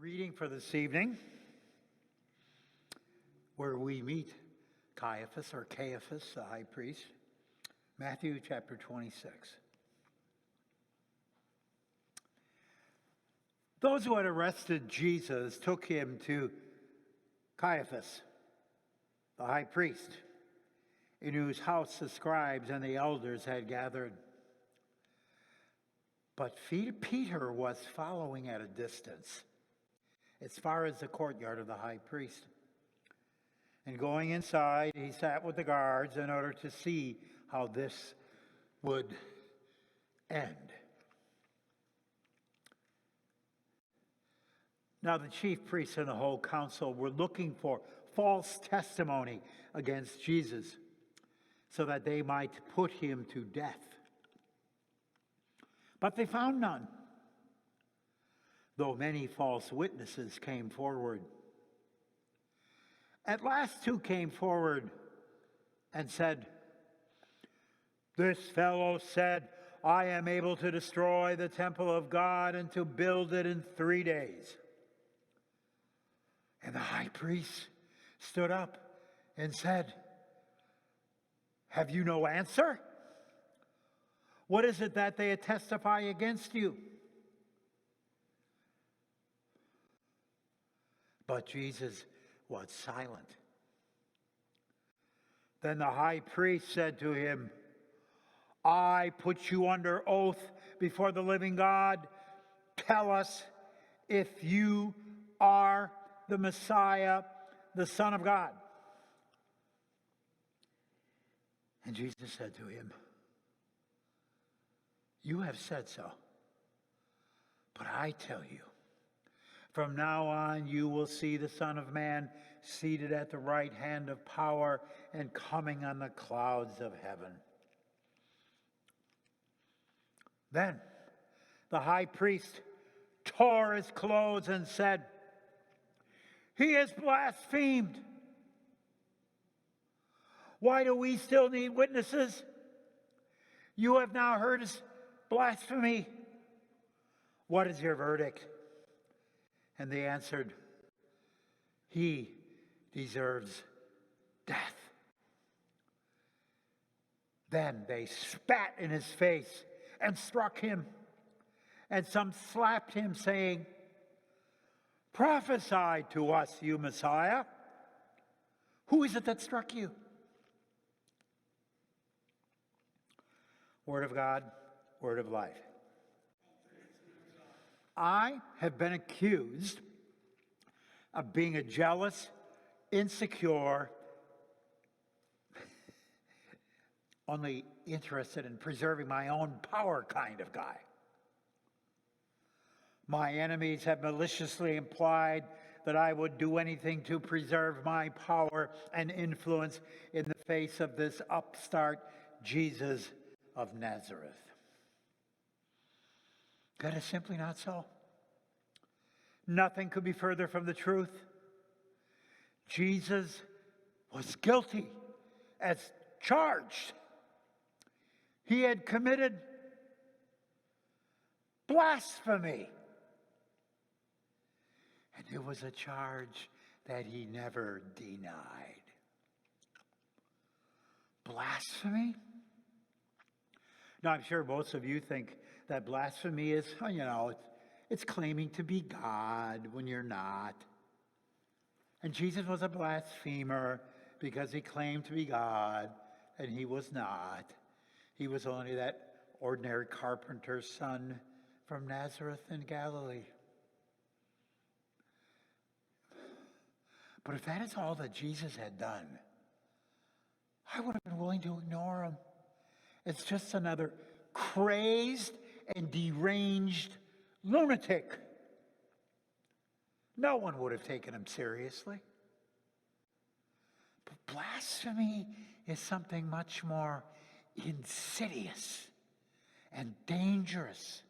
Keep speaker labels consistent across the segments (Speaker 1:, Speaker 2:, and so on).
Speaker 1: Reading for this evening, where we meet Caiaphas, the high priest, Matthew chapter 26. Those who had arrested Jesus took him to Caiaphas, the high priest, in whose house the scribes and the elders had gathered. But Peter was following at a distance, as far as the courtyard of the high priest. And going inside, he sat with the guards in order to see how this would end. Now the chief priests and the whole council were looking for false testimony against Jesus, so that they might put him to death. But they found none, though many false witnesses came forward. At last two came forward and said, "This fellow said, 'I am able to destroy the temple of God and to build it in 3 days.'" And the high priest stood up and said, "Have you no answer? What is it that they testify against you?" But Jesus was silent. Then the high priest said to him, "I put you under oath before the living God. Tell us if you are the Messiah, the Son of God." And Jesus said to him, "You have said so. But I tell you, from now on you will see the Son of Man seated at the right hand of power and coming on the clouds of heaven." Then the high priest tore his clothes and said, "He has blasphemed. Why do we still need witnesses? You have now heard his blasphemy. What is your verdict?" And they answered, "He deserves death." Then they spat in his face and struck him, and some slapped him, saying, "Prophesy to us, you Messiah. Who is it that struck you?" Word of God, word of life. I have been accused of being a jealous, insecure, only interested in preserving my own power kind of guy. My enemies have maliciously implied that I would do anything to preserve my power and influence in the face of this upstart Jesus of Nazareth. That is simply not so. Nothing could be further from the truth. Jesus was guilty as charged. He had committed blasphemy. And it was a charge that he never denied. Blasphemy? Now, I'm sure most of you think that blasphemy is, it's claiming to be God when you're not. And Jesus was a blasphemer because he claimed to be God, and he was not. He was only that ordinary carpenter's son from Nazareth in Galilee. But if that is all that Jesus had done, I would have been willing to ignore him. It's just another crazed and deranged lunatic. No one would have taken him seriously. But blasphemy is something much more insidious and dangerous.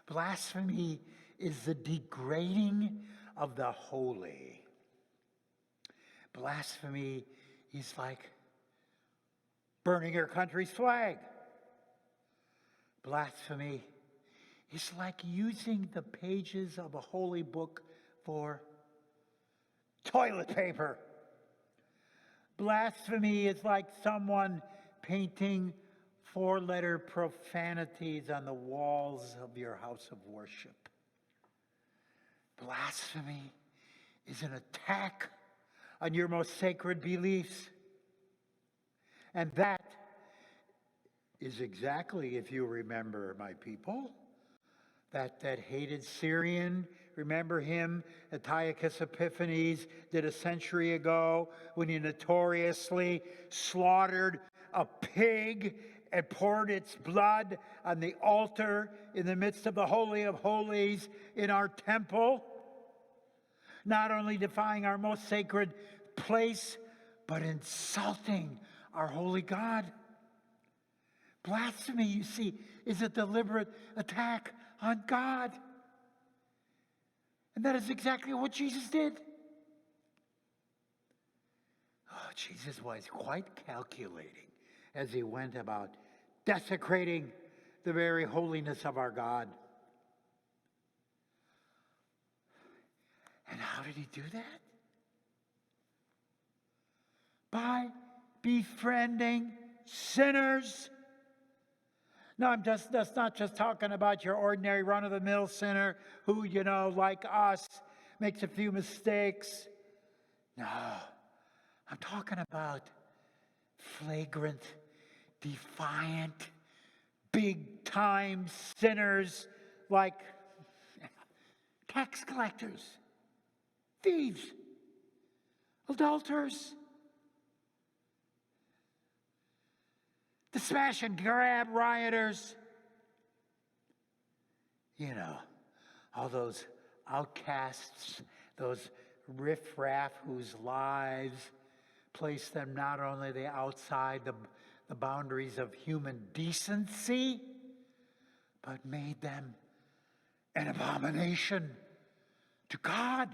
Speaker 1: Blasphemy is the degrading of the holy. Blasphemy is like burning your country's flag. Blasphemy is like using the pages of a holy book for toilet paper. Blasphemy is like someone painting four-letter profanities on the walls of your house of worship. Blasphemy is an attack on your most sacred beliefs. And that is exactly, if you remember, my people, that hated Syrian, remember him, Antiochus Epiphanes, did a century ago when he notoriously slaughtered a pig and poured its blood on the altar in the midst of the Holy of Holies in our temple, not only defying our most sacred place, but insulting our holy God. Blasphemy, you see, is a deliberate attack on God. And that is exactly what Jesus did. Oh, Jesus was quite calculating as he went about desecrating the very holiness of our God. And how did he do that? By befriending sinners. No, that's not just talking about your ordinary run-of-the-mill sinner who, like us, makes a few mistakes. No, I'm talking about flagrant, defiant, big-time sinners like tax collectors, thieves, adulterers, the smash and grab rioters. All those outcasts, those riffraff whose lives place them not only outside the boundaries of human decency, but made them an abomination to God.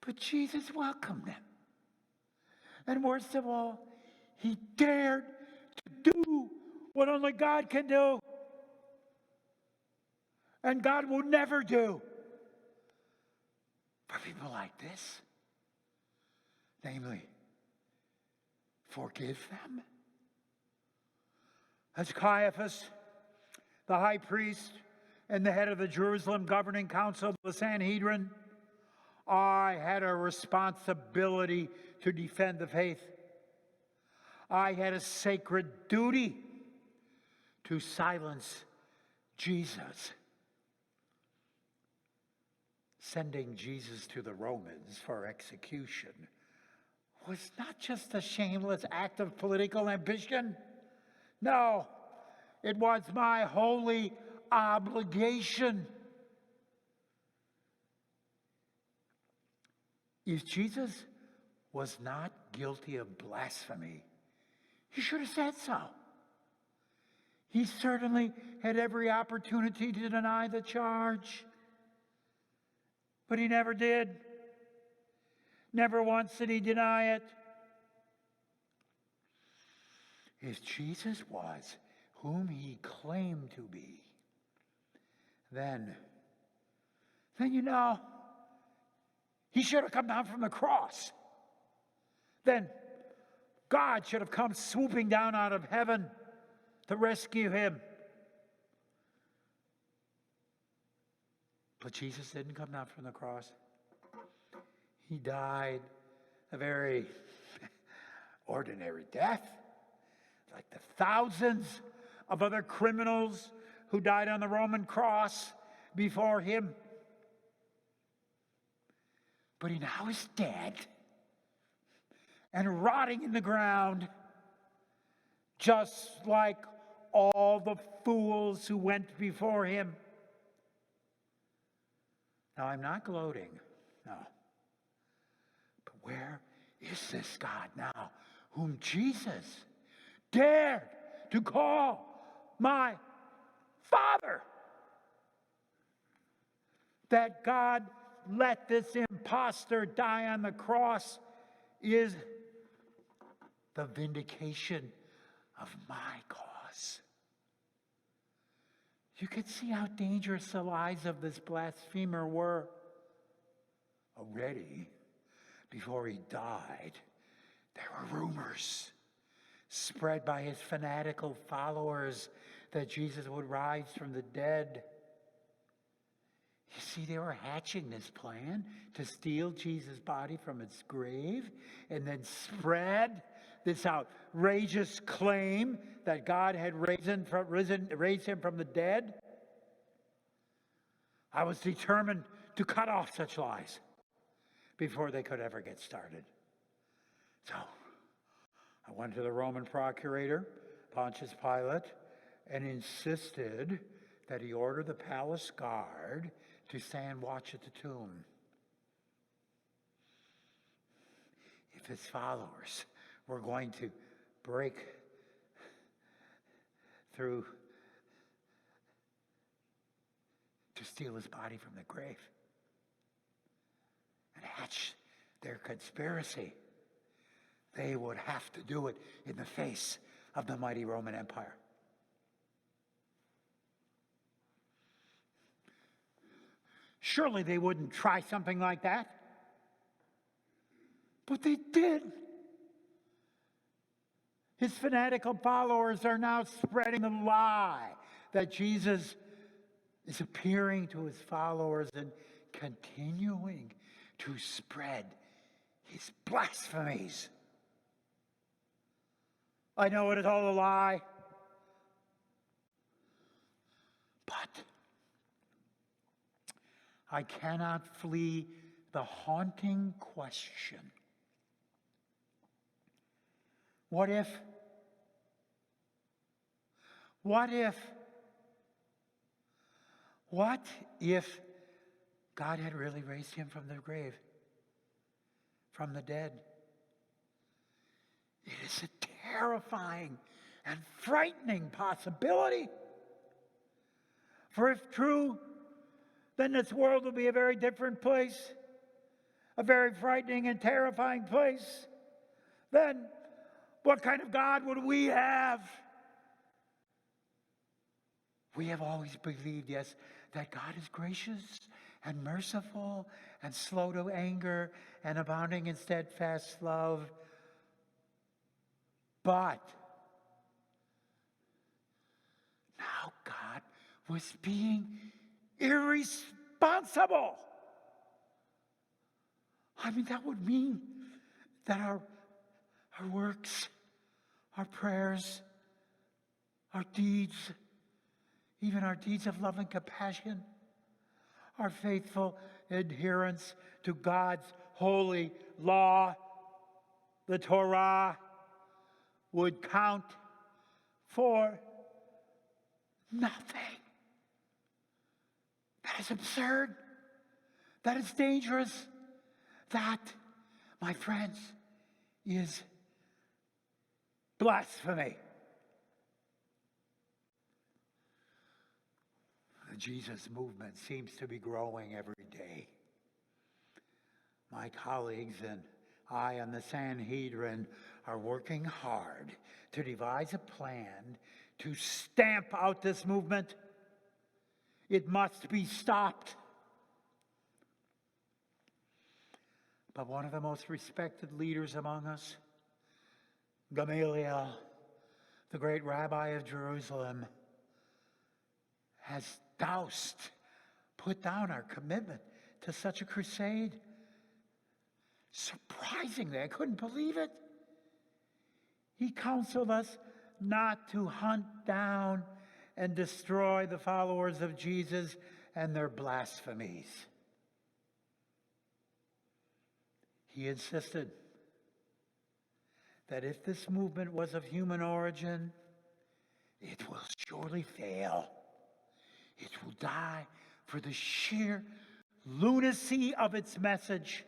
Speaker 1: But Jesus welcomed them. And worst of all, he dared to do what only God can do. And God will never do for people like this. Namely, forgive them. As Caiaphas, the high priest and the head of the Jerusalem governing council, the Sanhedrin, I had a responsibility to defend the faith. I had a sacred duty to silence Jesus. Sending Jesus to the Romans for execution was not just a shameless act of political ambition. No, it was my holy obligation. If Jesus was not guilty of blasphemy, he should have said so. He certainly had every opportunity to deny the charge. But he never did. Never once did he deny it. If Jesus was whom he claimed to be, then he should have come down from the cross. Then God should have come swooping down out of heaven to rescue him. But Jesus didn't come down from the cross. He died a very ordinary death, like the thousands of other criminals who died on the Roman cross before him. But he now is dead and rotting in the ground, just like all the fools who went before him. Now, I'm not gloating, no. But where is this God now, whom Jesus dared to call my Father? That God let this impostor die on the cross is the vindication of my cause. You could see how dangerous the lies of this blasphemer were. Already, before he died, there were rumors spread by his fanatical followers that Jesus would rise from the dead. You see, they were hatching this plan to steal Jesus' body from its grave and then spread this outrageous claim that God had raised him from the dead. I was determined to cut off such lies before they could ever get started. So I went to the Roman procurator, Pontius Pilate, and insisted that he order the palace guard to stand watch at the tomb. If his followers were going to break through to steal his body from the grave and hatch their conspiracy, they would have to do it in the face of the mighty Roman Empire. Surely they wouldn't try something like that. But they did. His fanatical followers are now spreading the lie that Jesus is appearing to his followers and continuing to spread his blasphemies. I know it is all a lie, but I cannot flee the haunting question. What if God had really raised him from the grave, from the dead? It is a terrifying and frightening possibility. For if true, then this world will be a very different place, a very frightening and terrifying place. Then what kind of God would we have? We have always believed, yes, that God is gracious and merciful and slow to anger and abounding in steadfast love. But now God was being irresponsible. I mean, that would mean that our works, our prayers, our deeds, even our deeds of love and compassion, our faithful adherence to God's holy law, the Torah, would count for nothing. That is absurd. That is dangerous. That, my friends, is blasphemy. The Jesus movement seems to be growing every day. My colleagues and I on the Sanhedrin are working hard to devise a plan to stamp out this movement. It must be stopped. But one of the most respected leaders among us, Gamaliel, the great rabbi of Jerusalem, has put down our commitment to such a crusade. Surprisingly, I couldn't believe it. He counseled us not to hunt down and destroy the followers of Jesus and their blasphemies. He insisted that if this movement was of human origin, it will surely fail. It will die for the sheer lunacy of its message.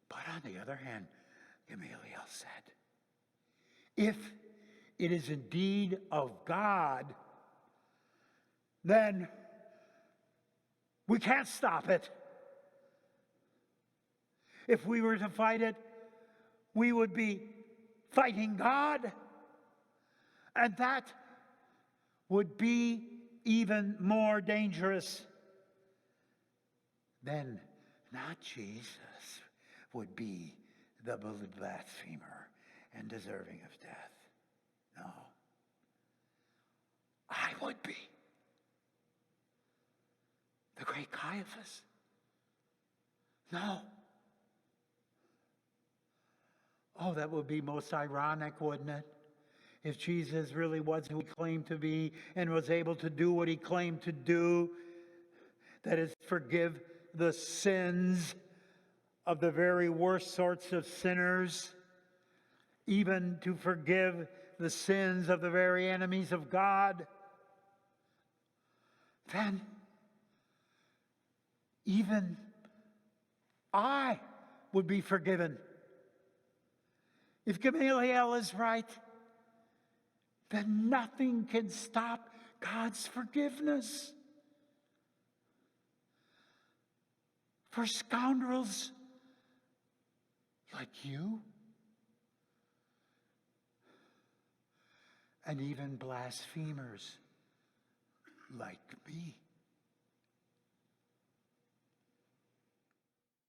Speaker 1: But on the other hand, Gamaliel said, if it is indeed of God, then we can't stop it. If we were to fight it, we would be fighting God. And that would be even more dangerous, then not Jesus would be the blasphemer and deserving of death. No. I would be. The great Caiaphas. No. Oh, that would be most ironic, wouldn't it? If Jesus really was who he claimed to be and was able to do what he claimed to do, that is, forgive the sins of the very worst sorts of sinners, even to forgive the sins of the very enemies of God, then even I would be forgiven. If Gamaliel is right, then nothing can stop God's forgiveness. For scoundrels like you, and even blasphemers like me.